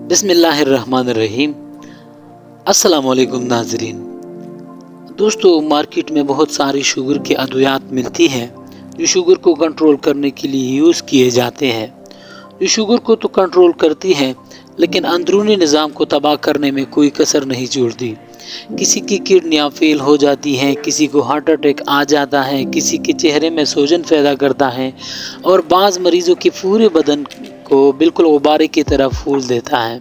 बिस्मिल्लाहिर्रहमानिर्रहीम। अस्सलाम वालेकुम नाज़रीन। दोस्तों, मार्केट में बहुत सारी शुगर की अद्वियात मिलती हैं जो शुगर को कंट्रोल करने के लिए यूज़ किए जाते हैं। जो शुगर को तो कंट्रोल करती हैं लेकिन अंदरूनी निज़ाम को तबाह करने में कोई कसर नहीं छोड़ती। किसी की किडनियाँ फेल हो जाती हैं, किसी को हार्ट अटैक आ जाता है, किसी के चेहरे में सूजन पैदा करता है और बाज़ मरीज़ों के पूरे बदन को बिल्कुल गुब्बारे की तरह फूल देता है।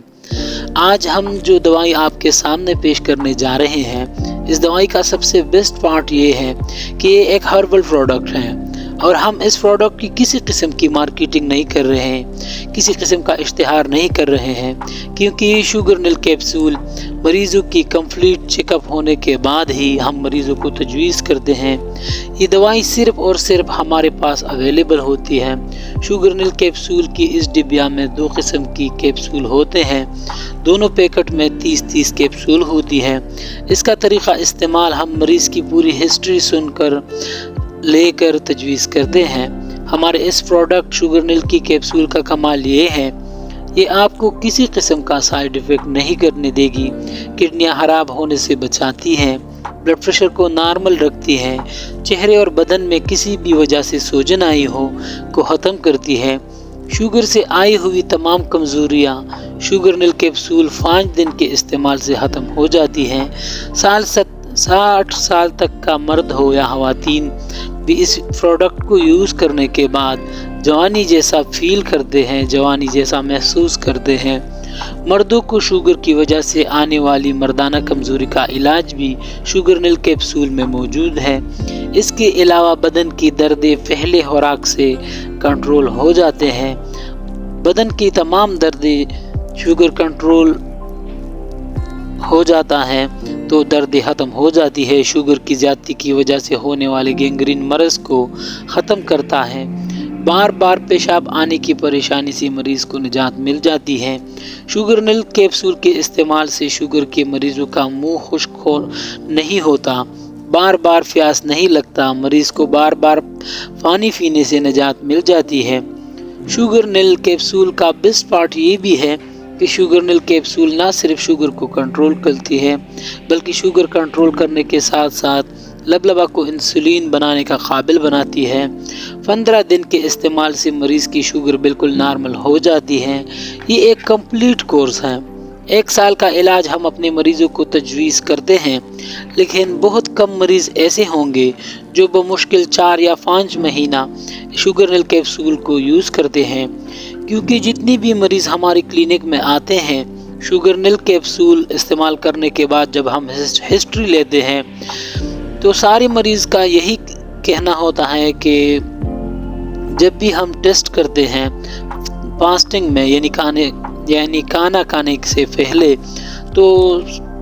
आज हम जो दवाई आपके सामने पेश करने जा रहे हैं, इस दवाई का सबसे बेस्ट पार्ट ये है कि ये एक हर्बल प्रोडक्ट है और हम इस प्रोडक्ट की किसी किस्म की मार्केटिंग नहीं कर रहे हैं, किसी किस्म का इश्तिहार नहीं कर रहे हैं, क्योंकि ये शुगर निल कैप्सूल मरीज़ों की कंप्लीट चेकअप होने के बाद ही हम मरीज़ों को तजवीज़ करते हैं। ये दवाई सिर्फ़ और सिर्फ हमारे पास अवेलेबल होती है। शुगर निल कैप्सूल की इस डिबिया में 2 किस्म की कैप्सूल होते हैं। दोनों पैकेट में 30-30 कैप्सूल होती है। इसका तरीक़ा इस्तेमाल हम मरीज़ की पूरी हिस्ट्री सुनकर लेकर तजवीज़ करते हैं। हमारे इस प्रोडक्ट शुगर निल की कैप्सूल का कमाल ये है, ये आपको किसी किस्म का साइड इफ़ेक्ट नहीं करने देगी। किडनियाँ ख़राब होने से बचाती हैं, ब्लड प्रेशर को नॉर्मल रखती हैं, चेहरे और बदन में किसी भी वजह से सूजन आई हो को ख़त्म करती है। शुगर से आई हुई तमाम कमज़ोरियाँ शुगर निल कैप्सूल 5 दिन के इस्तेमाल से ख़त्म हो जाती हैं। 60 साल तक का मर्द हो या ख़वातीन भी इस प्रोडक्ट को यूज़ करने के बाद जवानी जैसा फील करते हैं, जवानी जैसा महसूस करते हैं। मर्दों को शुगर की वजह से आने वाली मर्दाना कमज़ोरी का इलाज भी शुगर निल कैप्सूल में मौजूद है। इसके अलावा बदन की दर्द पहले खुराक से कंट्रोल हो जाते हैं। बदन की तमाम दर्द शुगर कंट्रोल हो जाता है तो दर्द ख़त्म हो जाती है। शुगर की ज़्यादती की वजह से होने वाले गैंग्रीन मर्ज़ को ख़त्म करता है। बार बार पेशाब आने की परेशानी से मरीज़ को निजात मिल जाती है। शुगर निल कैप्सूल के इस्तेमाल से शुगर के मरीज़ों का मुंह खुश्क नहीं होता, बार बार प्यास नहीं लगता, मरीज़ को बार बार पानी पीने से निजात मिल जाती है। शुगर निल कैप्सूल का बेस्ट पार्ट ये भी है कि शुगर निल कैप्सूल ना सिर्फ शुगर को कंट्रोल करती है बल्कि शुगर कंट्रोल करने के साथ साथ लबलबा को इंसुलिन बनाने का काबिल बनाती है। 15 दिन के इस्तेमाल से मरीज़ की शुगर बिल्कुल नॉर्मल हो जाती है। ये एक कंप्लीट कोर्स है। 1 साल का इलाज हम अपने मरीज़ों को तजवीज़ करते हैं, लेकिन बहुत कम मरीज़ ऐसे होंगे जो बमुश्किल 4 या 5 महीना शुगर निल कैप्सूल को यूज़ करते हैं, क्योंकि जितनी भी मरीज़ हमारी क्लिनिक में आते हैं शुगर निल कैप्सूल इस्तेमाल करने के बाद जब हम हिस्ट्री लेते हैं तो सारे मरीज़ का यही कहना होता है कि जब भी हम टेस्ट करते हैं फास्टिंग में यानी खाना खाने से पहले तो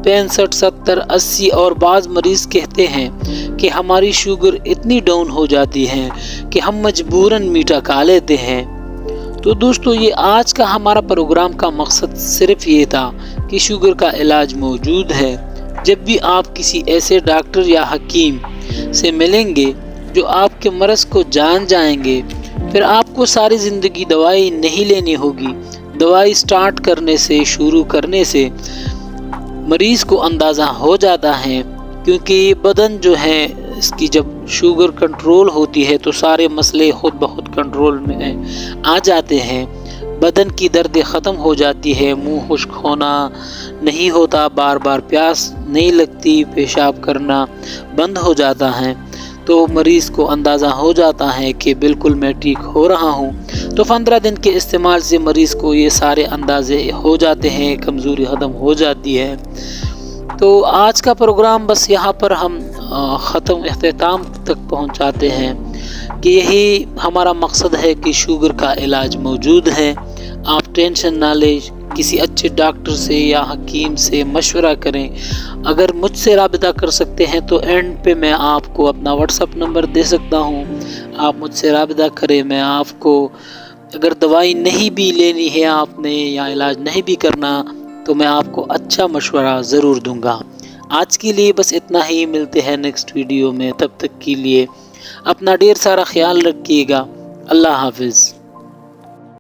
65, 70, 80 और बाज़ मरीज़ कहते हैं कि हमारी शुगर इतनी डाउन हो जाती है कि हम मजबूरन मीठा खा लेते हैं। तो दोस्तों, ये आज का हमारा प्रोग्राम का मकसद सिर्फ ये था कि शुगर का इलाज मौजूद है। जब भी आप किसी ऐसे डॉक्टर या हकीम से मिलेंगे जो आपके मर्ज़ को जान जाएंगे, फिर आपको सारी ज़िंदगी दवाई नहीं लेनी होगी। दवाई स्टार्ट करने से, शुरू करने से मरीज़ को अंदाज़ा हो जाता है, क्योंकि बदन जो है इसकी जब शुगर कंट्रोल होती है तो सारे मसले खुद ब खुद कंट्रोल में आ जाते हैं। बदन की दर्द ख़त्म हो जाती है, मुंह खुश्क होना नहीं होता, बार बार प्यास नहीं लगती, पेशाब करना बंद हो जाता है, तो मरीज़ को अंदाज़ा हो जाता है कि बिल्कुल मैं ठीक हो रहा हूँ। तो 15 दिन के इस्तेमाल से मरीज़ को ये सारे अंदाज़े हो जाते हैं, कमज़ोरी ख़त्म हो जाती है। तो आज का प्रोग्राम बस यहाँ पर हम अख्ताम तक पहुँचाते हैं कि यही हमारा मकसद है कि शुगर का इलाज मौजूद है। आप टेंशन ना लें, किसी अच्छे डॉक्टर से या हकीम से मशवरा करें। अगर मुझसे राबिता कर सकते हैं तो एंड पे मैं आपको अपना व्हाट्सअप नंबर दे सकता हूँ, आप मुझसे राबिता करें। मैं आपको अगर दवाई नहीं भी लेनी है आपने या इलाज नहीं भी करना तो मैं आपको अच्छा मशवरा ज़रूर दूंगा। आज के लिए बस इतना ही, मिलते हैं नेक्स्ट वीडियो में। तब तक के लिए अपना ढेर सारा ख्याल रखिएगा। अल्लाह हाफिज़।